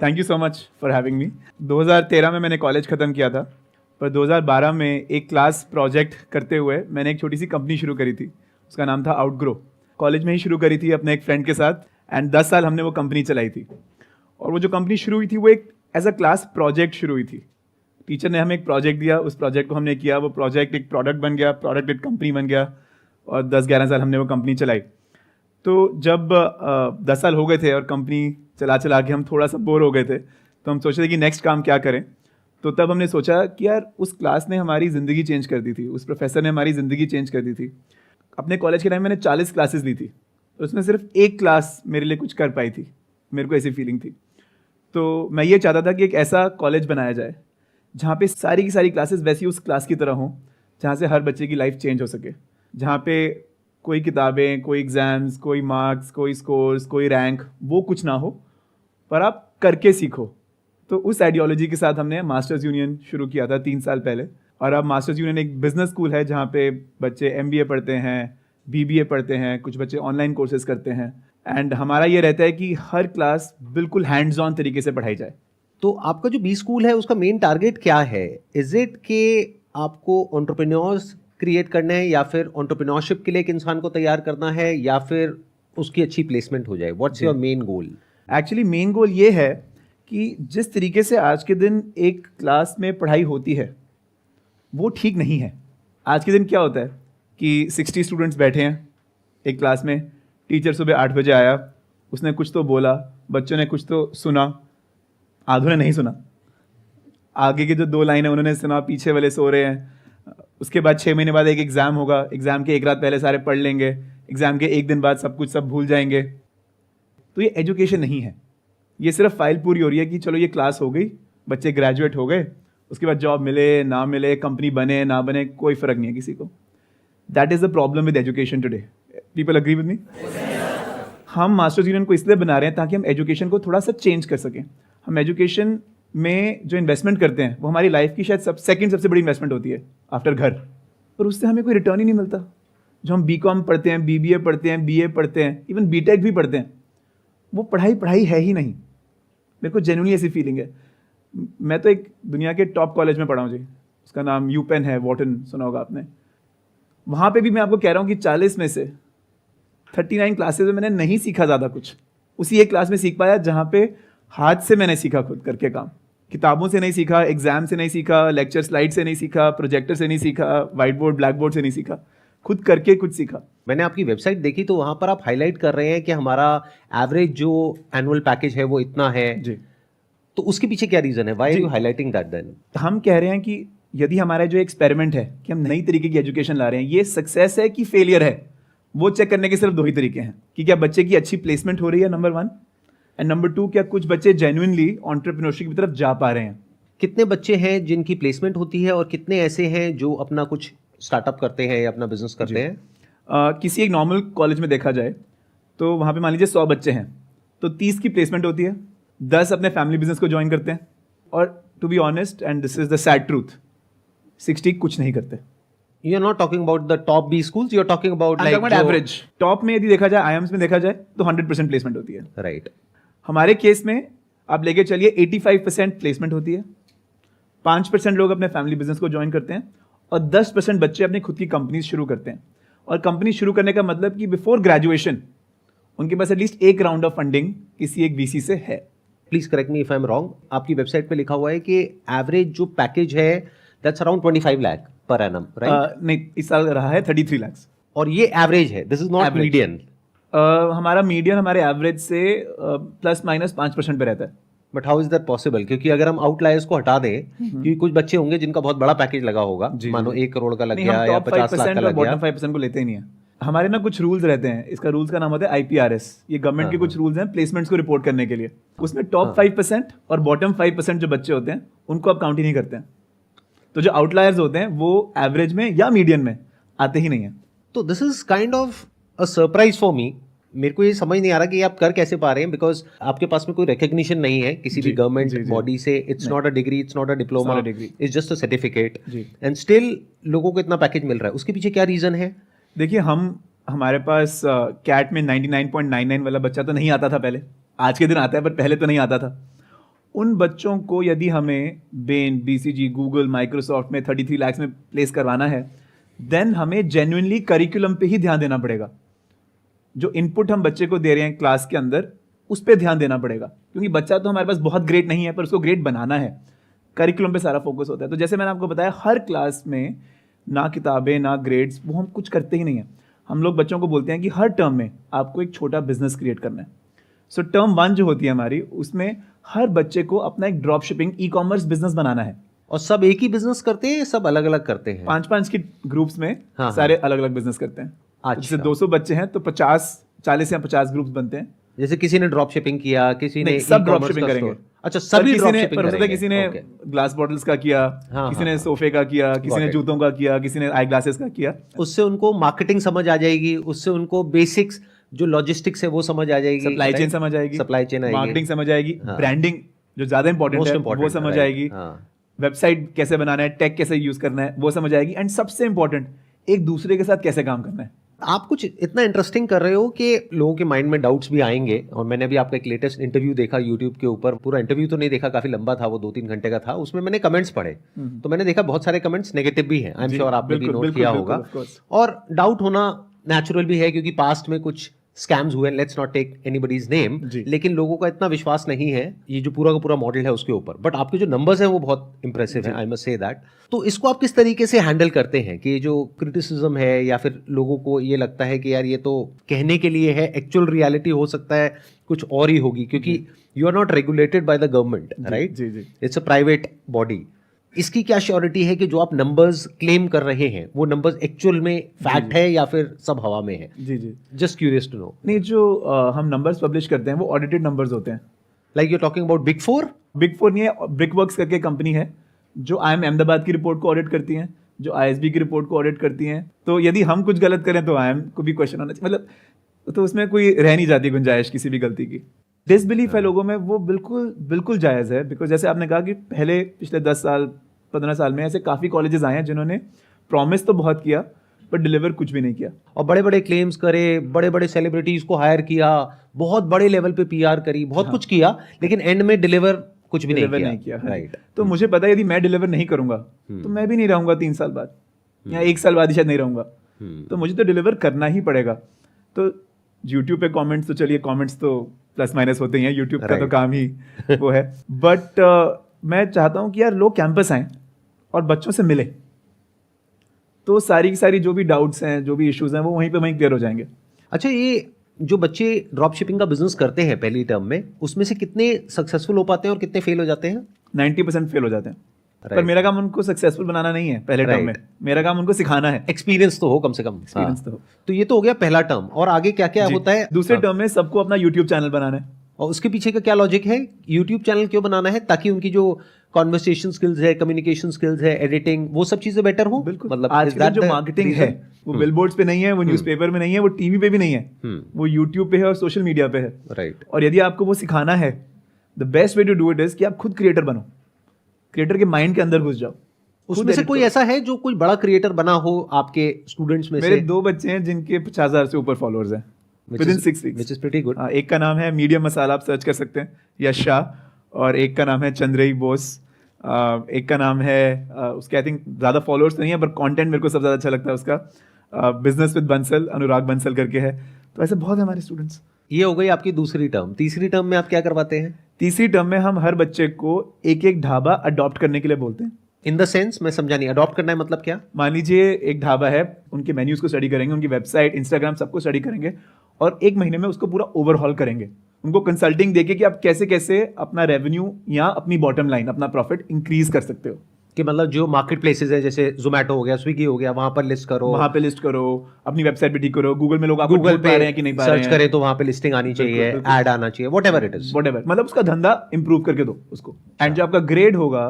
Thank you so much for having me. 2013 में मैंने college ख़त्म किया था, पर 2012 में एक क्लास प्रोजेक्ट करते हुए मैंने एक छोटी सी कंपनी शुरू करी थी। उसका नाम था आउटग्रो। कॉलेज में ही शुरू करी थी अपने एक फ्रेंड के साथ, एंड 10 साल हमने वो कंपनी चलाई थी। और वो जो कंपनी शुरू हुई थी वो एक एज अ क्लास प्रोजेक्ट शुरू हुई थी। टीचर ने हमें एक प्रोजेक्ट दिया, उस प्रोजेक्ट को हमने किया, वो प्रोजेक्ट एक प्रोडक्ट बन गया, प्रोडक्ट एक कंपनी बन गया, और 10-11 साल हमने वो कंपनी चलाई। तो जब 10 साल हो गए थे और कंपनी चला चला के हम थोड़ा सा बोर हो गए थे, तो हम सोच रहे थे कि नेक्स्ट काम क्या करें। तो तब हमने सोचा कि यार उस क्लास ने हमारी ज़िंदगी चेंज कर दी थी, उस प्रोफेसर ने हमारी ज़िंदगी चेंज कर दी थी। अपने कॉलेज के टाइम मैंने 40 क्लासेस ली थी, तो उसमें सिर्फ एक क्लास मेरे लिए कुछ कर पाई थी, मेरे को ऐसी फीलिंग थी। तो मैं ये चाहता था कि एक ऐसा कॉलेज बनाया जाए जहाँ पे सारी की सारी क्लासेस वैसी उस क्लास की तरह हों, जहाँ से हर बच्चे की लाइफ चेंज हो सके, जहाँ पे कोई किताबें, कोई एग्ज़ाम्स, कोई मार्क्स, कोई स्कोर्स, कोई रैंक, वो कुछ ना हो, पर आप करके सीखो। तो उस आइडियोलॉजी के साथ हमने मास्टर्स यूनियन शुरू किया था 3 साल पहले। और अब मास्टर्स यूनियन एक बिजनेस स्कूल है जहाँ पे बच्चे MBA पढ़ते हैं, BBA पढ़ते हैं, कुछ बच्चे ऑनलाइन कोर्सेज करते हैं। एंड हमारा ये रहता है कि हर क्लास बिल्कुल हैंड्स ऑन तरीके से पढ़ाई जाए। तो आपका जो बी स्कूल है उसका मेन टारगेट क्या है? इज इट कि आपको एंटरप्रेन्योर्स क्रिएट करना है, या फिर एंटरप्रेन्योरशिप के लिए एक इंसान को तैयार करना है, या फिर उसकी अच्छी प्लेसमेंट हो जाए? What's your main goal? Actually main goal ये है कि जिस तरीके से आज के दिन एक क्लास में पढ़ाई होती है वो ठीक नहीं है। आज के दिन क्या होता है कि 60 स्टूडेंट्स बैठे हैं एक क्लास में, टीचर सुबह 8 बजे आया, उसने कुछ तो बोला, बच्चों ने कुछ तो सुना, आधों ने नहीं सुना, आगे की जो 2 लाइन है उन्होंने सुना, पीछे वाले सो रहे हैं। उसके बाद 6 महीने बाद एक एग्ज़ाम होगा, एग्ज़ाम के एक रात पहले सारे पढ़ लेंगे, एग्ज़ाम के एक दिन बाद सब भूल जाएंगे। तो ये एजुकेशन नहीं है, ये सिर्फ फाइल पूरी हो रही है कि चलो ये क्लास हो गई, बच्चे ग्रेजुएट हो गए, उसके बाद जॉब मिले ना मिले, कंपनी बने ना बने, कोई फ़र्क नहीं है किसी को। That is the problem with education today. People agree with me? हम मास्टर्स यूनियन को इसलिए बना रहे हैं ताकि हम एजुकेशन को थोड़ा सा चेंज कर सकें। हम एजुकेशन में जो इन्वेस्टमेंट करते हैं वो हमारी लाइफ की शायद सेकंड सबसे बड़ी इन्वेस्टमेंट होती है आफ्टर घर, पर उससे हमें कोई रिटर्न ही नहीं मिलता। जो हम BCom पढ़ते हैं, BBA पढ़ते हैं, BA पढ़ते हैं, इवन BTech भी पढ़ते हैं, वो पढ़ाई है ही नहीं। मेरे को जेन्युइनली ऐसी फीलिंग है। मैं तो एक दुनिया के टॉप कॉलेज में पढ़ा हूँ जी, उसका नाम UPenn है, वॉटन सुना होगा आपने। वहाँ पे भी मैं आपको कह रहा हूँ कि 40 में से 39 क्लासेज में मैंने नहीं सीखा ज़्यादा कुछ। उसी एक क्लास में सीख पाया जहाँ पे हाथ से मैंने सीखा, खुद करके काम। किताबों से नहीं सीखा, एग्जाम से नहीं सीखा, लेक्चर स्लाइड से नहीं सीखा, प्रोजेक्टर से नहीं सीखा, व्हाइट बोर्ड ब्लैक बोर्ड से नहीं सीखा, खुद करके कुछ सीखा। मैंने आपकी वेबसाइट देखी तो वहाँ पर आप हाईलाइट कर रहे हैं कि हमारा एवरेज जो एनुअल पैकेज है वो इतना है जी। तो उसके पीछे क्या रीज़न है? Why are you highlighting that then? हम कह रहे हैं कि यदि हमारा जो एक्सपेरिमेंट है कि हम नई तरीके की एजुकेशन ला रहे हैं, ये सक्सेस है कि फेलियर है, वो चेक करने के सिर्फ 2 ही तरीके हैं कि क्या बच्चे की अच्छी प्लेसमेंट हो रही है, नंबर 1, एंड नंबर 2, क्या कुछ बच्चे जेन्युइनली एंटरप्रेन्योरशिप की तरफ जा पा रहे हैं। कितने बच्चे हैं जिनकी प्लेसमेंट होती है और कितने ऐसे हैं जो अपना कुछ स्टार्टअप करते हैं या अपना बिजनेस करते हैं? किसी एक नॉर्मल कॉलेज में देखा जाए तो वहाँ पे मान लीजिए 100 बच्चे हैं, तो 30 की प्लेसमेंट होती है, 10 अपने फैमिली बिजनेस को ज्वाइन करते हैं, और to be honest and this is the sad truth, 60 कुछ नहीं करते। You are not talking about the top B schools, you are talking about I'm like talking about average. Top में यदि देखा जाए, IIMs में देखा जाए तो 100% प्लेसमेंट होती है। राइट। हमारे केस में आप लेके चलिए 85% प्लेसमेंट होती है, 5% लोग अपने फैमिली बिजनेस को ज्वाइन करते हैं, और 10% बच्चे अपनी खुद की कंपनी शुरू करते हैं। और कंपनी शुरू करने का मतलब कि बिफोर ग्रेजुएशन उनके पास एटलीस्ट एक राउंड ऑफ फंडिंग किसी एक VC से है। Please correct me if I am wrong, आपकी वेबसाइट पे लिखा हुआ है कि एवरेज जो पैकेज है that's around 25 lakh per annum, right? नहीं, इस साल रहा है 33 लाख। और ये एवरेज है, दिस इज नॉट मीडियन। हमारा मीडियन हमारे एवरेज से ±5% पे रहता है। But how is that possible? क्योंकि अगर हम आउटलायर्स को हटा दें, क्योंकि कुछ बच्चे होंगे जिनका बहुत बड़ा पैकेज लगा होगा, मानो 1 करोड़ का लग गया या 50 लाख का लग गया। बॉटम 5% को लेते ही नहीं है। हमारे ना कुछ रूल्स रहते हैं, इसका रूल्स का नाम होता है IPRS। ये गवर्नमेंट के कुछ रूल्स हैं प्लेसमेंट्स को रिपोर्ट करने के लिए। उसमें टॉप 5% और बॉटम 5% जो बच्चे होते हैं उनको आप काउंट ही नहीं करते हैं। तो जो आउटलायर्स होते हैं वो एवरेज में या मीडियन में आते ही नहीं है। तो this is kind of a surprise for me. मेरे को ये समझ नहीं आ रहा कि आप कर कैसे पा रहे हैं, बिकॉज आपके पास में कोई रिकग्निशन नहीं है किसी भी गवर्नमेंट बॉडी से। It's not a degree, it's not a diploma, it's just a certificate, and still लोगों को इतना पैकेज मिल रहा है। उसके पीछे क्या रीजन है? देखिए, हमारे पास कैट में 99.99 वाला बच्चा तो नहीं आता था पहले, आज के दिन आता है, पर पहले तो नहीं आता था। उन बच्चों को यदि हमें बेन, बीसीजी, गूगल, माइक्रोसॉफ्ट में 33 लाख में प्लेस करवाना है, देन हमें जेन्युइनली करिकुलम पे ही ध्यान देना पड़ेगा। जो इनपुट हम बच्चे को दे रहे हैं क्लास के अंदर, उस पर ध्यान देना पड़ेगा, क्योंकि बच्चा तो हमारे पास बहुत ग्रेट नहीं है, पर उसको ग्रेट बनाना है। करिकुलम पे सारा फोकस होता है। तो जैसे मैंने आपको बताया, हर क्लास में ना किताबें ना ग्रेड्स, वो हम कुछ करते ही नहीं हैं। हम लोग बच्चों को बोलते हैं कि हर टर्म में आपको एक छोटा बिजनेस क्रिएट करना है। सो टर्म 1 जो होती है हमारी, उसमें हर बच्चे को अपना एक ड्रॉप शिपिंग ई-कॉमर्स बिजनेस बनाना है। और सब एक ही बिजनेस करते हैं या सब अलग अलग करते हैं? 5-5 के ग्रुप्स में हाँ, सारे अलग अलग बिजनेस करते हैं। अच्छा। जैसे 200 बच्चे हैं तो 40 या 50 ग्रुप्स बनते हैं। जैसे किसी ने ड्रॉप शिपिंग किया, किसी ने सब ड्रॉप e-commerce शिपिंग का करेंगे। store। अच्छा, सभी ड्रॉप शिपिंग पर करेंगे। किसी ने Okay। ग्लास बॉटल्स का किया, हाँ, किसी ने हाँ। सोफे का किया, किसी ने it। जूतों का किया, किसी ने आई ग्लासेस का किया। उससे उनको मार्केटिंग समझ आ जाएगी, उससे उनको बेसिक्स जो लॉजिस्टिक्स है वो समझ आ जाएगी, सप्लाई चेन समझ आएगी, सप्लाई चेन आएगी, मार्केटिंग समझ आएगी, हाँ। ब्रांडिंग जो ज्यादा इंपॉर्टेंट Most है important, वो समझ right, आएगी, हाँ। वेबसाइट कैसे बनाना है, टेक कैसे यूज करना है वो समझ आएगी, एंड सबसे इंपॉर्टेंट एक दूसरे के साथ कैसे काम करना है। आप कुछ इतना इंटरेस्टिंग कर रहे हो कि लोगों के माइंड में डाउट्स भी आएंगे। और मैंने भी आपका एक लेटेस्ट इंटरव्यू देखा यूट्यूब के ऊपर, पूरा इंटरव्यू तो नहीं देखा, काफी लंबा था वो, 2-3 घंटे का था। उसमें मैंने कमेंट्स पढ़े, तो मैंने देखा बहुत सारे कमेंट्स नेगेटिव भी हैं। आई एम श्योर आपने भी नोट किया होगा। और डाउट होना नेचुरल भी है, क्योंकि पास्ट में कुछ स्कैम्स हुए, let's not take anybody's name, लेकिन लोगों का इतना विश्वास नहीं है ये जो पूरा का पूरा मॉडल है उसके ऊपर। बट आपके जो नंबर्स हैं वो बहुत इंप्रेसिव हैं, आई मस्ट से दैट। तो इसको आप किस तरीके से हैंडल करते हैं कि जो क्रिटिसिज्म है, या फिर लोगों को ये लगता है कि यार ये तो कहने के लिए है, एक्चुअल रियलिटी हो सकता है कुछ और ही होगी, क्योंकि you are not regulated by the government, right? It's a private body. इसकी क्या श्योरिटी है कि जो आप नंबर्स क्लेम कर रहे हैं वो नंबर्स एक्चुअल में फैक्ट है या फिर सब हवा में है? जी, जस्ट क्यूरियस टू नो। नहीं, जो हम नंबर्स पब्लिश करते हैं वो ऑडिटेड नंबर्स होते हैं। Like you talking about big four? Big four नहीं है, ब्रिकवर्क्स करके कंपनी है जो IIM अहमदाबाद की रिपोर्ट को ऑडिट करती हैं, जो ISB की रिपोर्ट को ऑडिट करती हैं। तो यदि हम कुछ गलत करें तो IIM को भी क्वेश्चन होना चाहिए, मतलब तो उसमें कोई रह नहीं जाती गुंजाइश किसी भी गलती की। डिसबिलीफ है लोगों में, वो बिल्कुल जायज़ है। बिकॉज जैसे आपने कहा कि पिछले 10 साल 15 साल में ऐसे काफ़ी कॉलेजेस आए हैं जिन्होंने प्रॉमिस तो बहुत किया पर डिलीवर कुछ भी नहीं किया, और बड़े बड़े क्लेम्स करे, बड़े बड़े सेलिब्रिटीज को हायर किया, बहुत बड़े लेवल पे PR करी, बहुत कुछ किया, लेकिन एंड में डिलीवर कुछ भी नहीं किया। राइट। तो मुझे पता है यदि मैं डिलीवर नहीं करूंगा तो मैं भी नहीं रहूंगा 3 साल बाद, या 1 साल बाद ही शायद नहीं रहूंगा। तो मुझे तो डिलीवर करना ही पड़ेगा। तो यूट्यूब पे कमेंट्स तो चलिए, कमेंट्स तो प्लस माइनस होते ही हैं, यूट्यूब का तो काम ही वो है। बट मैं चाहता हूँ कि यार लोग कैंपस आएं और बच्चों से मिले, तो सारी की सारी जो भी डाउट्स हैं, जो भी इश्यूज हैं, वो वहीं क्लियर हो जाएंगे। अच्छा, ये जो बच्चे ड्रॉप शिपिंग का बिजनेस करते हैं पहली टर्म में, उसमें से कितने सक्सेसफुल हो पाते हैं और कितने फेल हो जाते हैं? 90% फेल हो जाते हैं। पर मेरा काम उनको सक्सेसफुल बनाना नहीं है पहले टर्म में, मेरा काम उनको सिखाना है। एक्सपीरियंस तो हो कम से कम। एक्सपीरियंस तो हो। तो ये तो हो गया पहला टर्म, और आगे क्या क्या होता है? दूसरे टर्म में सबको अपना यूट्यूब चैनल बनाना है। और उसके पीछे का क्या लॉजिक है? यूट्यूब चैनल क्यों बनाना है? ताकि उनकी जो कॉन्वर्सेशन स्किल्स है, कम्युनिकेशन स्किल्स है, एडिटिंग, वो सब चीजें बेटर हो। बिल्कुल। मतलब आज की जो मार्केटिंग है वो बिलबोर्ड्स पे नहीं है, वो न्यूज़पेपर में नहीं है, वो टीवी पे भी नहीं है, वो यूट्यूब पे है और सोशल मीडिया पे है। राइट। और यदि आपको वो सिखाना है, the best way to do it is कि आप खुद क्रिएटर बनो, क्रिएटर के माइंड के अंदर घुस जाओ। उसमें से कोई ऐसा है जो कोई बड़ा क्रिएटर बना हो आपके स्टूडेंट्स में से? मेरे 2 बच्चे हैं जिनके 50,000 से ऊपर फॉलोअर्स हैं within 6 weeks, which is pretty good. एक का नाम है मीडियम मसाला, आप सर्च कर सकते हैं, यश शाह, और एक का नाम है चंद्रई बोस, एक का नाम है उसके आई थिंक ज़्यादा फॉलोअर्स नहीं है पर कंटेंट मेरे को सबसे ज़्यादा अच्छा लगता है उसका, बिजनेस विद बंसल, अनुराग बंसल करके है। तो ऐसे बहुत है हमारे स्टूडेंट्स। ये हो गई आपकी दूसरी टर्म। तीसरी टर्म में आप क्या करवाते हैं? तीसरी टर्म में हम हर बच्चे को एक ढाबा अडॉप्ट करने के लिए बोलते हैं। इन द सेंस, मैं समझा नहीं, अडॉप्ट करना है मतलब क्या? मान लीजिए एक ढाबा है, उनके मेन्यूज को स्टडी करेंगे, उनकी वेबसाइट, इंस्टाग्राम सबको स्टडी करेंगे, और 1 महीने में उसको पूरा ओवरहॉल करेंगे, उनको कंसल्टिंग देके कि आप कैसे कैसे अपना रेवेन्यू या अपनी बॉटम लाइन, अपना प्रॉफिट इंक्रीज कर सकते हो। कि मतलब जो मार्केट प्लेसेस है, जैसे जोमेटो हो गया, स्विगी हो गया, वहां पर लिस्ट करो, अपनी वेबसाइट भी ठीक करो, गूगल में लोग आपको गूगल ढूंढ पा रहे हैं कि नहीं पा रहे हैं, सर्च करें तो वहां पे लिस्टिंग आनी चाहिए, ऐड आना चाहिए, व्हाटएवर इट इज, मतलब उसका धंधा इंप्रूव करके दो उसको। एंड जो आपका ग्रेड होगा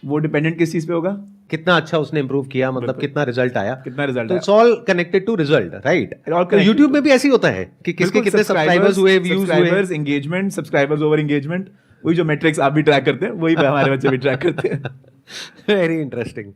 वो डिपेंडेंट किस चीज पे होगा? कितना अच्छा उसने इंप्रूव किया, मतलब कितना रिजल्ट आया, कितना रिजल्ट। तो it's all connected to result, right? तो यूट्यूब में भी ऐसी होता है कि किसके कितने सब्सक्राइबर्स हुए, व्यूज हुए, एंगेजमेंट, सब्सक्राइबर्स ओवर एंगेजमेंट, वही जो मैट्रिक्स आप भी ट्रैक करते हैं वही हमारे बच्चे भी ट्रैक करते हैं। Very interesting.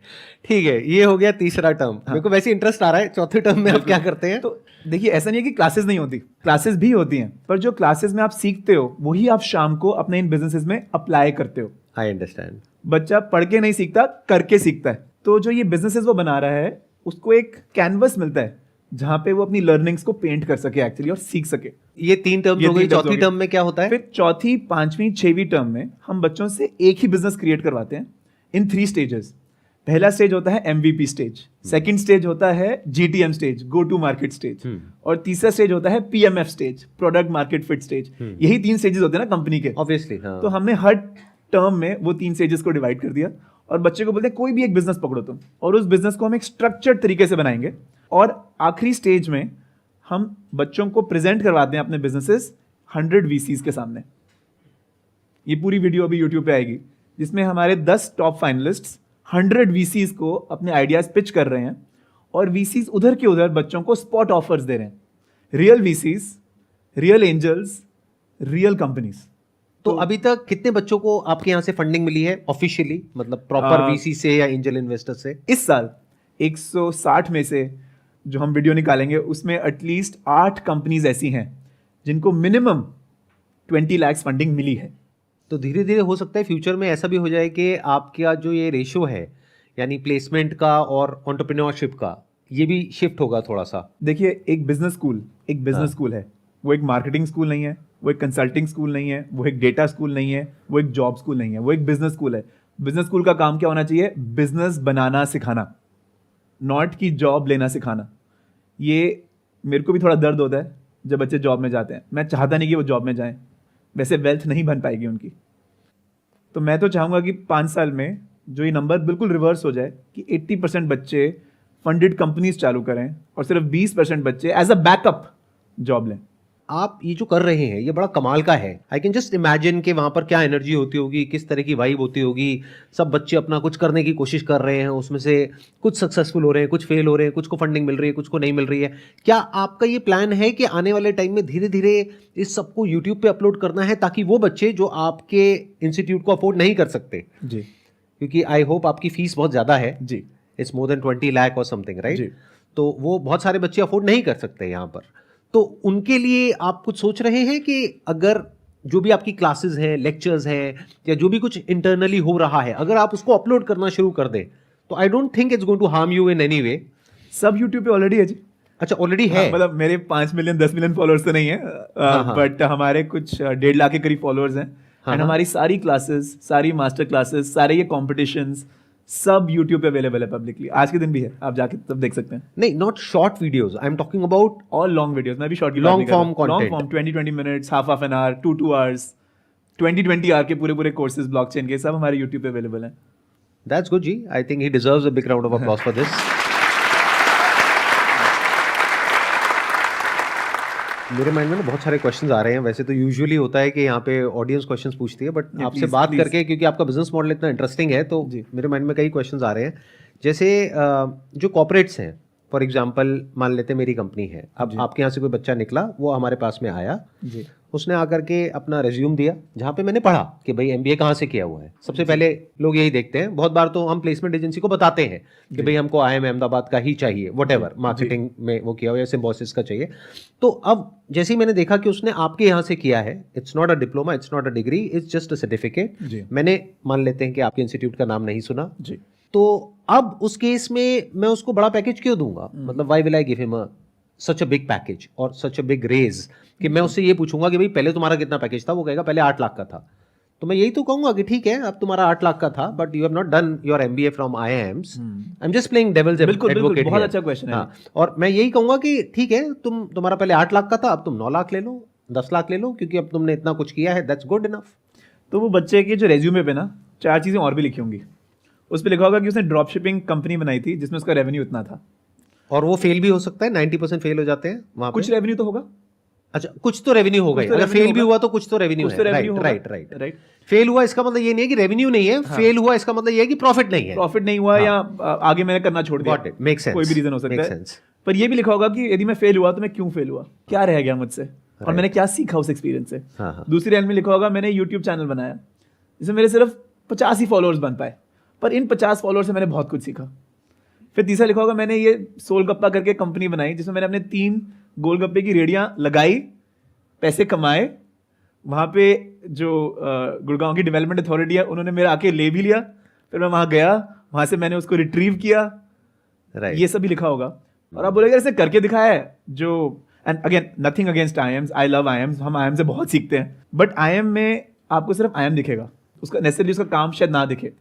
ठीक है, ये हो गया तीसरा टर्म। मेरे को वैसे इंटरेस्ट आ रहा है, चौथे टर्म में आप क्या करते हैं? तो देखिए, ऐसा नहीं है कि क्लासेस नहीं होती, क्लासेस भी होती हैं, पर जो क्लासेस में आप सीखते हो वही आप शाम को अपने इन बिजनेसेस में अप्लाई करते हो। I understand. बच्चा पढ़ के नहीं सीखता, करके सीखता है। तो जो ये बिजनेसेस वो बना रहा है उसको एक कैनवस मिलता है जहां पे वो अपनी लर्निंग्स को पेंट कर सके एक्चुअली और सीख सके। ये 3 टर्म हो गई। चौथी टर्म में क्या होता है? फिर चौथी, पांचवी, छठवीं टर्म में हम बच्चों से एक ही बिजनेस क्रिएट करवाते हैं इन 3 स्टेजेस। पहला स्टेज होता है MVP स्टेज, सेकंड स्टेज होता है GTM stage, go to market stage, और तीसरा स्टेज होता है PMF stage, product market fit stage. यही 3 स्टेजेस होते हैं ना कंपनी के, ऑब्वियसली। तो हमने हर टर्म में वो 3 स्टेजेस को डिवाइड कर दिया और बच्चे को बोलते हैं कोई भी एक बिजनेस पकड़ो तुम, और उस बिजनेस को हम एक स्ट्रक्चर्ड तरीके से बनाएंगे। और आखिरी स्टेज में हम बच्चों को प्रेजेंट करवाते हैं अपने बिजनेसेस 100 VCs के सामने। ये पूरी वीडियो अभी YouTube पे आएगी, जिसमें हमारे 10 टॉप फाइनलिस्ट्स 100 VCs को अपने आइडियाज पिच कर रहे हैं, और VCs उधर के उधर बच्चों को स्पॉट ऑफर्स दे रहे हैं। Real VCs, real angels, real companies. तो अभी तक कितने बच्चों को आपके यहाँ से फंडिंग मिली है ऑफिशियली, मतलब प्रॉपर VC से या एंजल इन्वेस्टर से? इस साल 160 में से जो हम वीडियो निकालेंगे उसमें एटलीस्ट 8 कंपनीज ऐसी हैं जिनको मिनिमम 20 लाख फंडिंग मिली है। तो धीरे धीरे हो सकता है फ्यूचर में ऐसा भी हो जाए कि आपका जो ये रेशियो है, यानी प्लेसमेंट का और एंटरप्रेन्योरशिप का, ये भी शिफ्ट होगा थोड़ा सा। देखिए, एक बिजनेस स्कूल है, वो एक मार्केटिंग स्कूल नहीं है, वो एक कंसल्टिंग स्कूल नहीं है, वो एक डेटा स्कूल नहीं है, वो एक जॉब स्कूल नहीं है, वो एक बिजनेस स्कूल है। बिजनेस स्कूल का काम क्या होना चाहिए? बिजनेस बनाना सिखाना, नॉट की जॉब लेना सिखाना। ये मेरे को भी थोड़ा दर्द होता है जब बच्चे जॉब में जाते हैं। मैं चाहता नहीं कि वो जॉब में जाएं, वैसे वेल्थ नहीं बन पाएगी उनकी। तो मैं तो चाहूँगा कि 5 साल में जो ये नंबर बिल्कुल रिवर्स हो जाए कि 80% बच्चे फंडेड कंपनीज चालू करें और सिर्फ 20% बच्चे एज अ बैकअप जॉब लें। आप ये जो कर रहे हैं ये बड़ा कमाल का है। आई कैन जस्ट इमेजिन कि वहाँ पर क्या एनर्जी होती होगी, किस तरह की वाइब होती होगी। सब बच्चे अपना कुछ करने की कोशिश कर रहे हैं, उसमें से कुछ सक्सेसफुल हो रहे हैं, कुछ फेल हो रहे हैं, कुछ को फंडिंग मिल रही है, कुछ को नहीं मिल रही है। क्या आपका ये प्लान है कि आने वाले टाइम में धीरे धीरे इस सबको यूट्यूब पे अपलोड करना है, ताकि वो बच्चे जो आपके इंस्टीट्यूट को अफोर्ड नहीं कर सकते, जी, क्योंकि आई होप आपकी फीस बहुत ज़्यादा है, जी, इट्स मोर देन 20 लाख और समथिंग, जी। राइट? तो वो बहुत सारे बच्चे अफोर्ड नहीं कर सकते यहाँ पर। तो उनके लिए आप कुछ सोच रहे हैं कि अगर जो भी आपकी क्लासेस हैं, लेक्चर्स हैं, या जो भी कुछ इंटरनली हो रहा है, अगर आप उसको अपलोड करना शुरू कर दें, तो I don't think it's going to harm you in any way. सब यूट्यूब पे ऑलरेडी है जी। अच्छा, ऑलरेडी है? मतलब मेरे 5 मिलियन 10 मिलियन फॉलोअर्स तो नहीं है, बट हमारे कुछ 1.5 लाख के करीब फॉलोअर्स हैं। एंड हमारी सारी क्लासेस, सारी मास्टर क्लासेस, सारे ये कॉम्पिटिशंस सब यूट्यूब पे अवेलेबल है पब्लिकली। आज के दिन भी है, आप जाके तब देख सकते हैं। नहीं, not short videos, I am talking about all long videos. मैं भी short long form content, long form 20 minutes, half an hour, 2 hours, 20 hour के पूरे कोर्सेज ब्लॉकचेन के सब हमारे यूट्यूब पे अवेलेबल हैं। दैट्स गुड जी। I think he deserves a big round of applause for this. मेरे माइंड में ना बहुत सारे क्वेश्चंस आ रहे हैं। वैसे तो यूजुअली होता है कि यहाँ पे ऑडियंस क्वेश्चंस पूछती है, बट आपसे बात करके, क्योंकि आपका बिजनेस मॉडल इतना इंटरेस्टिंग है, तो मेरे माइंड में कई क्वेश्चंस आ रहे हैं। जैसे जो कॉर्पोरेट्स हैं, फॉर एग्जांपल मान लेते हैं मेरी कंपनी है, अब आपके यहाँ से कोई बच्चा निकला, वो हमारे पास में आया जी, उसने आकर के अपना रेज्यूम दिया, जहाँ पे मैंने पढ़ा कि भाई MBA कहाँ से किया हुआ है। सबसे पहले लोग यही देखते हैं, बहुत बार तो हम प्लेसमेंट एजेंसी को बताते हैं कि भाई हमको IIM अहमदाबाद का ही चाहिए, व्हाटएवर मार्केटिंग में वो किया हुआ या सिम्बोसिस का चाहिए। तो अब जैसे ही मैंने देखा कि उसने आपके यहाँ से किया है, it's not a diploma, it's not a degree, it's just a certificate. मैंने मान लेते हैं कि आपके इंस्टीट्यूट का नाम नहीं सुना जी, तो अब उस केस में मैं उसको बड़ा पैकेज क्यों दूंगा? मतलब why will I give him such a big package और सच अ बिग रेज, कि मैं उससे ये पूछूंगा कि भाई पहले तुम्हारा कितना पैकेज था, वो कहेगा पहले 8 लाख का था। तो मैं यही तो कहूंगा कि ठीक है, अब तुम्हारा 8 लाख का था, but you have not done your MBA from IIMs। I am just playing devil's advocate. बहुत अच्छा क्वेश्चन है। और मैं यही कहूंगा कि ठीक है, तुम्हारा पहले 8 लाख का था, अब तुम 9 लाख ले लो, 10 लाख ले लो, क्योंकि अब तुमने इतना कुछ किया है, दैट्स गुड इनफ। तो वो बच्चे के जो रेज्यूमे पे ना 4 चीज़ें और भी लिखी होंगी। उस पर लिखा होगा कि उसने ड्रॉप शिपिंग कंपनी बनाई थी जिसमें उसका रेवेन्यू इतना था, और वो फेल भी हो सकता है, 90% फेल हो जाते हैं वहाँ। कुछ रेवेन्यू तो होगा। अच्छा, कुछ तो रेवेन्यू होगा, अगर फेल भी हुआ तो कुछ तो रेवेन्यू है। राइट। फेल हुआ इसका मतलब ये नहीं है कि रेवेन्यू नहीं है, फेल हुआ इसका मतलब ये है कि प्रॉफिट नहीं है, प्रॉफिट नहीं हुआ, या आगे मैंने करना छोड़ दिया, मेक सेंस, कोई भी रीजन हो सकता है। पर ये भी लिखा होगा कि यदि मैं फेल हुआ तो मैं क्यों फेल हुआ, क्या रह गया मुझसे। और मैंने क्या सीखा उस एक्सपीरियंस से। हाँ। दूसरी लाइन में लिखा होगा मैंने यूट्यूब चैनल बनाया जिसमें मेरे सिर्फ 50 ही फॉलोअर्स बन पाए, पर इन 50 फॉलोअर्स से मैंने बहुत कुछ सीखा। फिर तीसरा लिखा होगा मैंने ये सोलगप्पा करके कंपनी बनाई जिसमें मैंने अपने 3 गोलगप्पे की रेडियां लगाई, पैसे कमाए, वहाँ पे जो गुड़गांव की डेवलपमेंट अथॉरिटी है उन्होंने मेरा आके ले भी लिया, फिर मैं वहाँ गया, वहाँ से मैंने उसको रिट्रीव किया। ये सब भी लिखा होगा। और आप बोलेंगे ऐसे करके दिखाया है जो, and again nothing against IIMs, I love IIMs, हम IIM से बहुत सीखते हैं, बट IIM में आपको सिर्फ IIM दिखेगा, उसका नेसेसरी उसका काम शायद ना दिखे,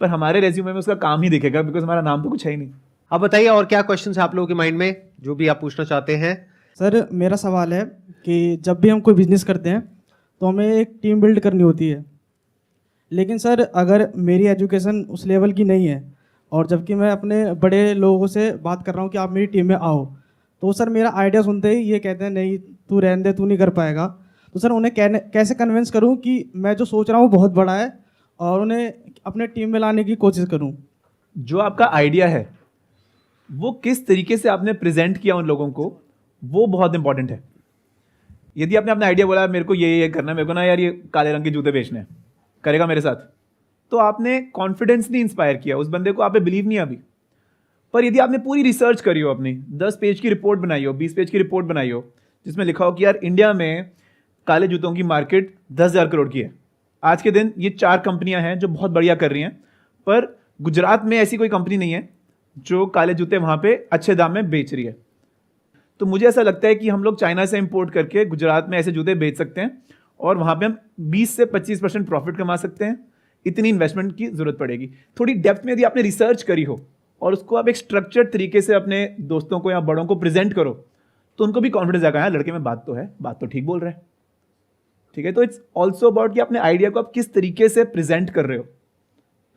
पर हमारे रेज्यूमे में उसका काम ही दिखेगा बिकॉज हमारा नाम तो कुछ है ही नहीं। अब बताइए और क्या क्वेश्चन है आप लोगों के माइंड में जो भी आप पूछना चाहते हैं। सर मेरा सवाल है कि जब भी हम कोई बिजनेस करते हैं तो हमें एक टीम बिल्ड करनी होती है, लेकिन सर अगर मेरी एजुकेशन उस लेवल की नहीं है और जबकि मैं अपने बड़े लोगों से बात कर रहा हूँ कि आप मेरी टीम में आओ, तो सर मेरा आइडिया सुनते ही ये कहते हैं नहीं तू रहने दे, तू नहीं कर पाएगा। तो सर उन्हें कैसे कन्विंस करूँ कि मैं जो सोच रहा हूँ बहुत बड़ा है और उन्हें अपने टीम में लाने की कोशिश करूँ। जो आपका आइडिया है वो किस तरीके से आपने प्रेजेंट किया उन लोगों को, वो बहुत इंपॉर्टेंट है। यदि आपने अपना आइडिया बोला मेरे को ये करना है, मेरे को ना यार ये काले रंग के जूते बेचने हैं, करेगा मेरे साथ, तो आपने कॉन्फिडेंस नहीं इंस्पायर किया, उस बंदे को आप पे बिलीव नहीं अभी। पर यदि आपने पूरी रिसर्च करी हो, अपनी 10 पेज की रिपोर्ट बनाई हो, 20 पेज की रिपोर्ट बनाई हो जिसमें लिखा हो कि यार इंडिया में काले जूतों की मार्केट 10,000 करोड़ की है, आज के दिन ये 4 कंपनियां हैं जो बहुत बढ़िया कर रही हैं, पर गुजरात में ऐसी कोई कंपनी नहीं है जो काले जूते वहां पे अच्छे दाम में बेच रही है। तो मुझे ऐसा लगता है कि हम लोग चाइना से इंपोर्ट करके गुजरात में ऐसे जूते बेच सकते हैं और वहां पे हम 20 से 25% प्रॉफिट कमा सकते हैं। इतनी इन्वेस्टमेंट की जरूरत पड़ेगी। थोड़ी डेप्थ में यदि आपने रिसर्च करी हो और उसको आप एक स्ट्रक्चर्ड तरीके से अपने दोस्तों को या बड़ों को प्रेजेंट करो तो उनको भी कॉन्फिडेंस आएगा, हाँ लड़के में बात तो है, बात तो ठीक बोल रहे हैं, ठीक है। तो इट्स ऑल्सो अबाउट कि अपने आइडिया को आप किस तरीके से प्रेजेंट कर रहे हो,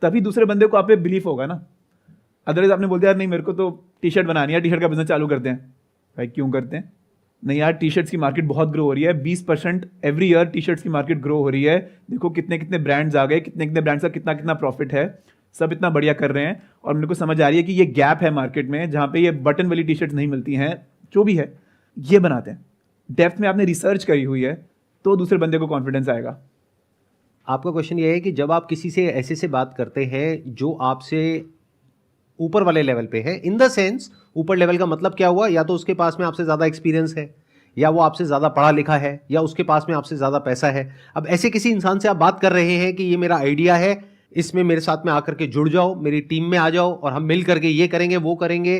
तभी दूसरे बंदे को आप पे बिलीफ होगा ना। अदरवाइज आपने बोल दिया यार नहीं मेरे को तो टी शर्ट बनानी है, टी शर्ट का बिजनेस चालू करते हैं, भाई क्यों करते हैं? नहीं यार टी शर्ट्स की मार्केट बहुत ग्रो हो रही है, 20% एवरी ईयर टी शर्ट्स की मार्केट ग्रो हो रही है, देखो कितने कितने ब्रांड्स आ गए, कितने कितने ब्रांड्स का कितना कितना प्रॉफिट है, सब इतना बढ़िया कर रहे हैं। और मेरे को समझ आ रही है कि ये गैप है मार्केट में जहाँ पे ये बटन वाली टी शर्ट्स नहीं मिलती हैं, जो भी है ये बनाते हैं। डेप्थ में आपने रिसर्च करी हुई है तो दूसरे बंदे को कॉन्फिडेंस आएगा। आपका क्वेश्चन ये है कि जब आप किसी से ऐसे से बात करते हैं जो आपसे ऊपर वाले लेवल पे है, इन द सेंस ऊपर लेवल का मतलब क्या हुआ, या तो उसके पास में आपसे ज़्यादा एक्सपीरियंस है, या वो आपसे ज़्यादा पढ़ा लिखा है, या उसके पास में आपसे ज़्यादा पैसा है। अब ऐसे किसी इंसान से आप बात कर रहे हैं कि ये मेरा आइडिया है, इसमें मेरे साथ में आकर के जुड़ जाओ, मेरी टीम में आ जाओ और हम मिल करके ये करेंगे वो करेंगे।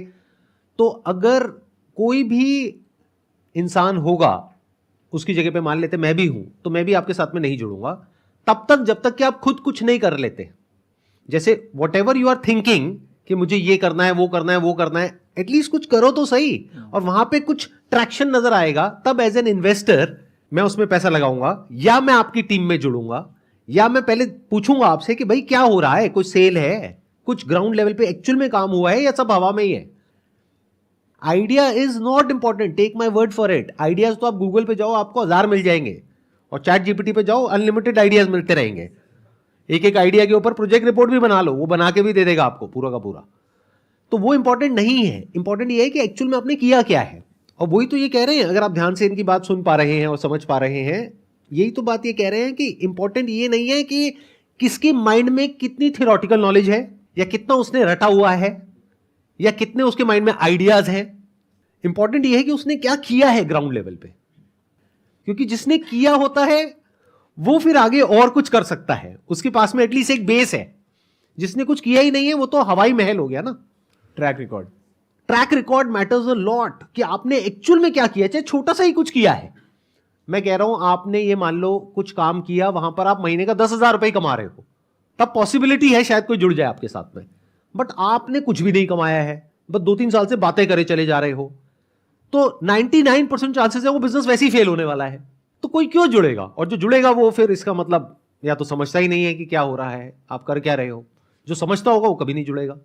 तो अगर कोई भी इंसान होगा उसकी जगह पे, मान लेते मैं भी हूं, तो मैं भी आपके साथ में नहीं जुड़ूंगा तब तक जब तक कि आप खुद कुछ नहीं कर लेते। जैसे whatever you are thinking कि मुझे ये करना है वो करना है वो करना है, एटलीस्ट कुछ करो तो सही, और वहां पे कुछ ट्रैक्शन नजर आएगा, तब एज एन इन्वेस्टर मैं उसमें पैसा लगाऊंगा, या मैं आपकी टीम में जुड़ूंगा, या मैं पहले पूछूंगा आपसे कि भाई क्या हो रहा है, कोई सेल है, कुछ ग्राउंड लेवल पे एक्चुअल में काम हुआ है, या सब हवा में ही है। Idea is not important, take my word for it. Ideas तो आप गूगल पे जाओ आपको 1000 मिल जाएंगे, और चैट जीपीटी पे जाओ अनलिमिटेड आइडियाज मिलते रहेंगे। एक एक आइडिया के ऊपर प्रोजेक्ट रिपोर्ट भी बना लो, वो बना के भी दे देगा आपको पूरा का पूरा। तो वो इंपॉर्टेंट नहीं है, इंपॉर्टेंट ये है कि एक्चुअल में आपने किया क्या है। और वही तो ये कह रहे हैं, अगर आप ध्यान से इनकी बात सुन पा रहे हैं और समझ पा रहे हैं, यही तो बात ये कह रहे हैं कि इंपॉर्टेंट ये नहीं है कि किसके माइंड में कितनी थियोरेटिकल नॉलेज है, या कितना उसने रटा हुआ है, या कितने उसके माइंड में आइडियाज हैं। इंपॉर्टेंट ये है कि उसने क्या किया है ग्राउंड लेवल पे, क्योंकि जिसने किया होता है वो फिर आगे और कुछ कर सकता है, उसके पास में एटलीस्ट एक बेस है। जिसने कुछ किया ही नहीं है वो तो हवाई महल हो गया ना। Track record matters a lot, कि आपने एक्चुअल में क्या किया, चाहे छोटा सा ही कुछ किया है। मैं कह रहा हूं आपने ये मान लो कुछ काम किया, वहां पर आप महीने का 10,000 रुपए कमा रहे हो, तब पॉसिबिलिटी है शायद कोई जुड़ जाए आपके साथ में। बट आपने कुछ भी नहीं कमाया है, बस 2-3 साल से बातें करे चले जा रहे हो, तो 99% चांसेस है वो बिजनेस वैसे ही फेल होने वाला है। तो कोई क्यों जुड़ेगा? और जो जुड़ेगा वो फिर इसका मतलब या तो समझता ही नहीं है कि क्या हो रहा है, आप कर क्या रहे हो। जो समझता होगा वो कभी नहीं जुड़ेगा।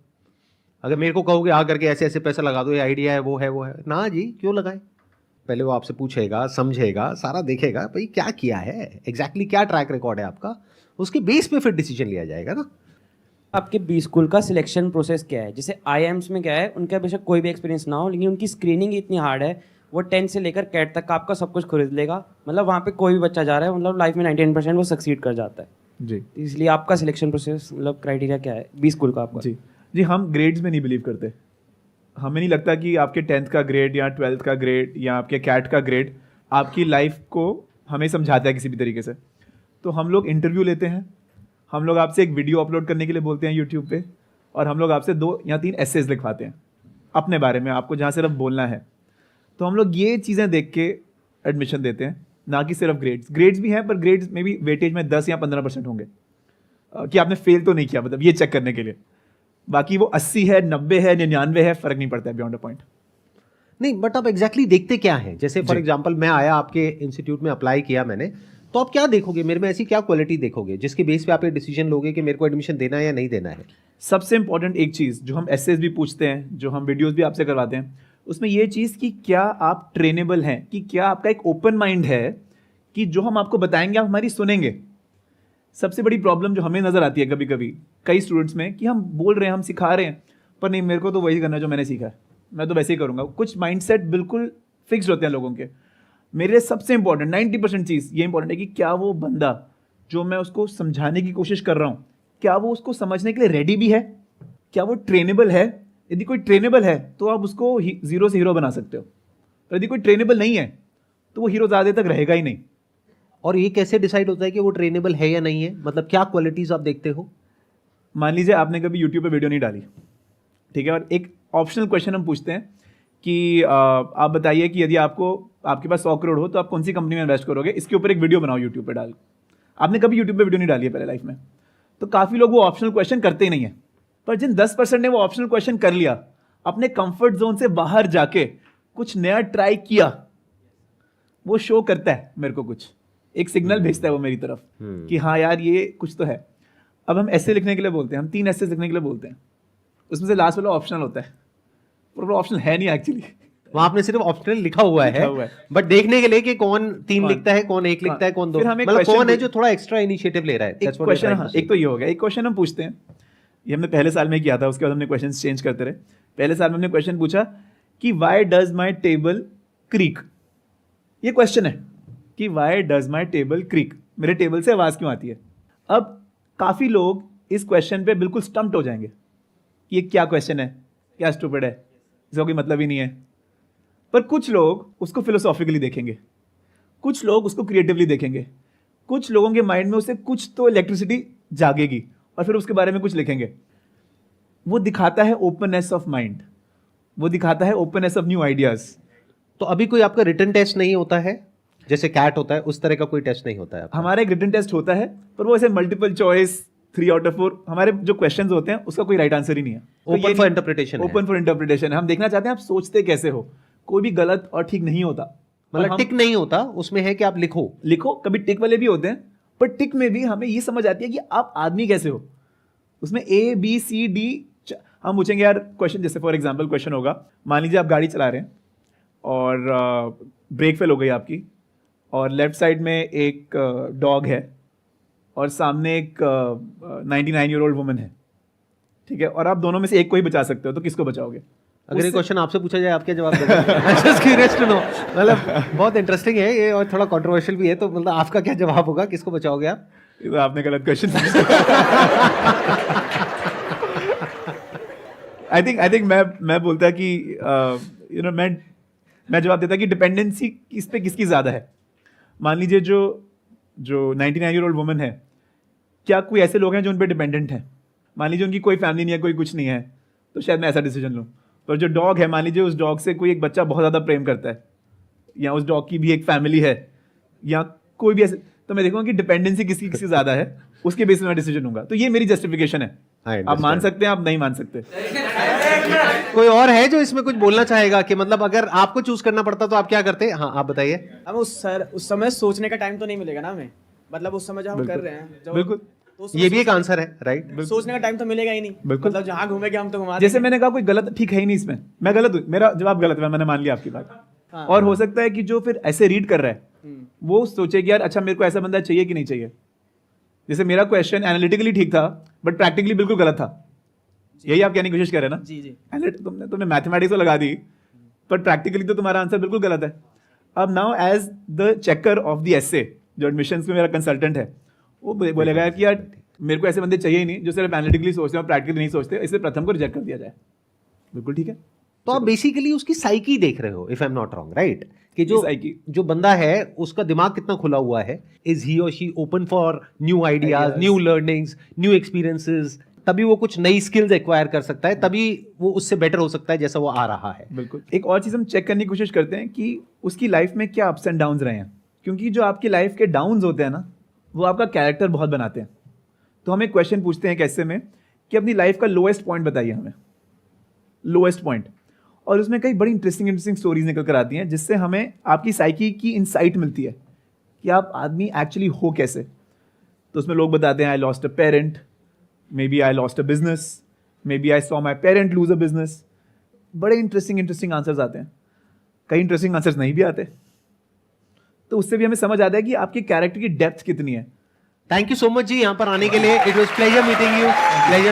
अगर मेरे को कहोगे आ करके ऐसे ऐसे पैसा लगा दो, ये आइडिया है वो है वो है, ना जी क्यों लगाए। पहले वो आपसे पूछेगा, समझेगा, सारा देखेगा भाई क्या किया है, एग्जैक्टली क्या ट्रैक रिकॉर्ड है आपका, उसके बेस पे फिर डिसीजन लिया जाएगा ना। आपके बी स्कूल का सिलेक्शन प्रोसेस क्या है? जैसे IIMs में क्या है, उनका बेशक कोई भी एक्सपीरियंस ना हो, लेकिन उनकी स्क्रीनिंग इतनी हार्ड है, वो 10 से लेकर कैट तक का आपका सब कुछ खरीद लेगा। मतलब वहाँ पे कोई भी बच्चा जा रहा है, मतलब लाइफ में 99% वो सक्सीड कर जाता है। जी इसलिए आपका सिलेक्शन प्रोसेस मतलब क्राइटेरिया क्या है बी स्कूल का आपका? जी हम ग्रेड्स में नहीं बिलीव करते। हमें नहीं लगता कि आपके 10th का ग्रेड या 12th का ग्रेड या आपके कैट का ग्रेड आपकी लाइफ को हमें समझाता है किसी भी तरीके से। तो हम लोग इंटरव्यू लेते हैं, हम लोग आपसे एक वीडियो अपलोड करने के लिए बोलते हैं यूट्यूब पे, और हम लोग आपसे 2 या 3 एसेज लिखवाते हैं अपने बारे में, आपको जहाँ सिर्फ बोलना है। तो हम लोग ये चीज़ें देख के एडमिशन देते हैं, ना कि सिर्फ ग्रेड्स भी हैं, पर ग्रेड्स में भी वेटेज में 10 या 15% होंगे कि आपने फेल तो नहीं किया, मतलब ये चेक करने के लिए। बाकी वो 80 है, 90 है, 99 है, फर्क नहीं पड़ता है बियॉन्ड अ पॉइंट। नहीं, बट आप एग्जैक्टली देखते क्या है? जैसे फॉर एग्जांपल मैं आया आपके इंस्टीट्यूट में, अप्लाई किया मैंने, तो आप क्या देखोगे मेरे में? ऐसी क्या क्वालिटी देखोगे जिसके बेस पे आप ये डिसीजन लोगे कि मेरे को एडमिशन देना है या नहीं देना है? सबसे इंपॉर्टेंट एक चीज़ जो हम एसेज भी पूछते हैं, जो हम वीडियोस भी आपसे करवाते हैं, उसमें ये चीज़ कि क्या आप ट्रेनेबल हैं, कि क्या आपका एक ओपन माइंड है कि जो हम आपको बताएंगे आप हमारी सुनेंगे। सबसे बड़ी प्रॉब्लम जो हमें नज़र आती है कभी कभी कई स्टूडेंट्स में, कि हम बोल रहे हैं, हम सिखा रहे हैं, पर नहीं, मेरे को तो वही करना है जो मैंने सीखा है, मैं तो वैसे ही करूँगा। कुछ माइंडसेट बिल्कुल फिक्स्ड होते हैं लोगों के। मेरे लिए सबसे इंपॉर्टेंट 90% चीज़ ये इंपॉर्टेंट है कि क्या वो बंदा जो मैं उसको समझाने की कोशिश कर रहा हूँ, क्या वो उसको समझने के लिए रेडी भी है, क्या वो ट्रेनेबल है। यदि कोई ट्रेनेबल है तो आप उसको जीरो से हीरो बना सकते हो, और यदि कोई ट्रेनेबल नहीं है तो वो हीरो ज़्यादा तक रहेगा ही नहीं। और ये कैसे डिसाइड होता है कि वो ट्रेनेबल है या नहीं है? मतलब क्या क्वालिटीज आप देखते हो? मान लीजिए आपने कभी यूट्यूब पे वीडियो नहीं डाली, ठीक है, और एक ऑप्शनल क्वेश्चन हम पूछते हैं कि आप बताइए कि यदि आपके पास 100 करोड़ हो तो आप कौन सी कंपनी में इन्वेस्ट करोगे, इसके ऊपर एक वीडियो बनाओ यूट्यूब पे डाल। आपने कभी यूट्यूब पे वीडियो नहीं डाली है पहले लाइफ में, तो काफ़ी लोग वो ऑप्शनल क्वेश्चन करते ही नहीं है। पर जिन 10% ने वो ऑप्शनल क्वेश्चन कर लिया, अपने कंफर्ट जोन से बाहर जाके कुछ नया ट्राई किया, वो शो करता है मेरे को, कुछ एक सिग्नल भेजता है वो मेरी तरफ कि हाँ यार ये कुछ तो है। अब हम ऐसे लिखने के लिए बोलते हैं, हम 3 ऐसे लिखने के लिए बोलते हैं, उसमें से लास्ट वाला ऑप्शनल होता है, पर वो ऑप्शनल है नहीं एक्चुअली। वहां आपने सिर्फ ऑप्शनल लिखा हुआ है, बट देखने के लिए कि कौन 3 लिखता है, कौन 1 लिखता है, कौन 2, मतलब कौन है जो थोड़ा एक्स्ट्रा इनिशिएटिव ले रहा है। एक क्वेश्चन, हाँ, एक तो ये हो गया। एक क्वेश्चन हम पूछते हैं, ये हमने पहले साल में किया था, उसके बाद हमने क्वेश्चन चेंज करते रहे। पहले साल में हमने क्वेश्चन पूछा कि why does my table creek. ये क्वेश्चन है कि why does my table creek, मेरे टेबल से आवाज़ क्यों आती है। अब काफ़ी लोग इस क्वेश्चन पे बिल्कुल स्टम्प्ड हो जाएंगे कि ये क्या क्वेश्चन है, क्या स्टूपिड है, इसका कोई मतलब ही नहीं है। पर कुछ लोग उसको फिलोसॉफिकली देखेंगे, कुछ लोग उसको क्रिएटिवली देखेंगे, कुछ लोगों के माइंड में उससे कुछ तो इलेक्ट्रिसिटी जागेगी और फिर उसके बारे में कुछ लिखेंगे। वो दिखाता है ओपननेस ऑफ माइंड, वो दिखाता है ओपननेस ऑफ न्यू आइडियाज। तो अभी कोई आपका रिटन टेस्ट नहीं होता है जैसे कैट होता है, उस तरह का कोई टेस्ट नहीं होता है आपका? हमारा एक रिटन टेस्ट होता है, पर वो ऐसे मल्टीपल चॉइस 3 आउट ऑफ 4 हमारे जो क्वेश्चंस होते हैं उसका कोई राइट आंसर ही नहीं है। Open for interpretation, open for interpretation. हम देखना चाहते हैं आप सोचते कैसे हो, कोई भी गलत और ठीक नहीं होता। मतलब टिक नहीं होता उसमें, है कि आप लिखो। कभी टिक वाले भी होते हैं, पर टिक में भी हमें ये समझ आती है कि आप आदमी कैसे हो। उसमें A B C D हम पूछेंगे यार क्वेश्चन, जैसे फॉर एग्जांपल क्वेश्चन होगा, मान लीजिए आप गाड़ी चला रहे हैं और ब्रेक फेल हो गई आपकी, और लेफ्ट साइड में एक डॉग है और सामने एक 99-year-old वुमन है, ठीक है, और आप दोनों में से एक को ही बचा सकते हो, तो किसको बचाओगे? अगर ये क्वेश्चन आपसे पूछा जाए आप क्या जवाब दोगे? Just curious to know. मतलब बहुत इंटरेस्टिंग है ये और थोड़ा कंट्रोवर्शियल भी है, तो मतलब आपका क्या जवाब होगा, किसको बचाओगे आप? ये तो आपने गलत क्वेश्चन आई थिंक मैं बोलता कि मैं जवाब देता कि डिपेंडेंसी किस पे किसकी ज़्यादा है। मान लीजिए जो 99-year-old वुमन है, क्या कोई ऐसे लोग हैं जो उन पर डिपेंडेंट हैं? मान लीजिए उनकी कोई फैमिली नहीं है, कोई कुछ नहीं है, तो शायद मैं ऐसा डिसीजन लूँ। पर जो डॉग है, मान लीजिए उस डॉग से कोई एक बच्चा बहुत ज़्यादा प्रेम करता है, या उस डॉग की भी एक फैमिली है, या कोई भी ऐसे, तो मैं देखूंगा कि डिपेंडेंसी किसकी ज़्यादा है, उसके बेसिस में डिसीजन लूंगा। तो ये मेरी जस्टिफिकेशन है। आप मान सकते हैं, आप नहीं मान सकते। कोई और है जो इसमें कुछ बोलना चाहेगा कि मतलब अगर आपको चूज करना पड़ता तो आप क्या करते? हाँ, आप बताइए। अब उस समय सोचने का टाइम तो नहीं मिलेगा ना हमें, मतलब उस समय जो हम कर रहे हैं बिल्कुल, तो ये भी एक आंसर है, राइट? सोचने का टाइम तो मिलेगा ही नहीं, बिल्कुल। मतलब जहाँ घूमेंगे हम तो घुमा जैसे मैंने कहा कोई गलत ठीक है ही नहीं इसमें, मैं गलत हूँ, मेरा जवाब गलत है, मैंने मान लिया आपकी बात। हाँ। और हो सकता है कि जो फिर ऐसे रीड कर रहा है वो सोचे कि यार अच्छा मेरे को ऐसा बंदा चाहिए कि नहीं चाहिए। जैसे मेरा क्वेश्चन एनालिटिकली ठीक था बट प्रैक्टिकली बिल्कुल गलत था, यही आप कहने की कोशिश कर रहे हैं ना? जी जी। तुमने मैथमेटिक्स तो लगा दी, पर प्रैक्टिकली तो तुम्हारा आंसर बिल्कुल गलत है. अब now as the checker of the essay, जो एडमिशंस में मेरा कंसल्टेंट है, वो बोलेगा यार कि यार मेरे को ऐसे बंदे चाहिए ही नहीं जो सिर्फ एनालिटिकली सोचते हैं और प्रैक्टिकली नहीं सोचते, इसलिए प्रथम को रिजेक्ट कर दिया जाए. बिल्कुल ठीक है. तो आप बेसिकली उसकी साइकी देख रहे हो, if I am not wrong, right? कि जो psyche. जो बंदा है उसका दिमाग कितना खुला हुआ है, इज ही और she open for new ideas, new learnings, new experiences, तभी वो कुछ नई स्किल्स एक्वायर कर सकता है, तभी वो उससे बेटर हो सकता है जैसा वो आ रहा है. बिल्कुल. एक और चीज़ हम चेक करने की कोशिश करते हैं कि उसकी लाइफ में क्या अप्स एंड डाउन्स रहे हैं, क्योंकि जो आपकी लाइफ के डाउन्स होते हैं ना, वो आपका कैरेक्टर बहुत बनाते हैं. तो हम एक क्वेश्चन पूछते हैं कैसे में कि अपनी लाइफ का लोएस्ट पॉइंट बताइए हमें, लोएस्ट पॉइंट. और उसमें कई बड़ी इंटरेस्टिंग स्टोरीज निकल कर आती हैं जिससे हमें आपकी साइकी की इंसाइट मिलती है कि आप आदमी एक्चुअली हो कैसे. तो उसमें लोग बताते हैं I lost a parent, maybe I lost a business, maybe I saw my parent lose a business. बड़े इंटरेस्टिंग आंसर्स आते हैं. कई इंटरेस्टिंग आंसर्स नहीं भी आते. तो उससे भी हमें समझ आता है कि आपके कैरेक्टर की डेप्थ कितनी है. थैंक यू सो मच जी यहाँ पर आने के लिए. It was pleasure meeting you. Pleasure.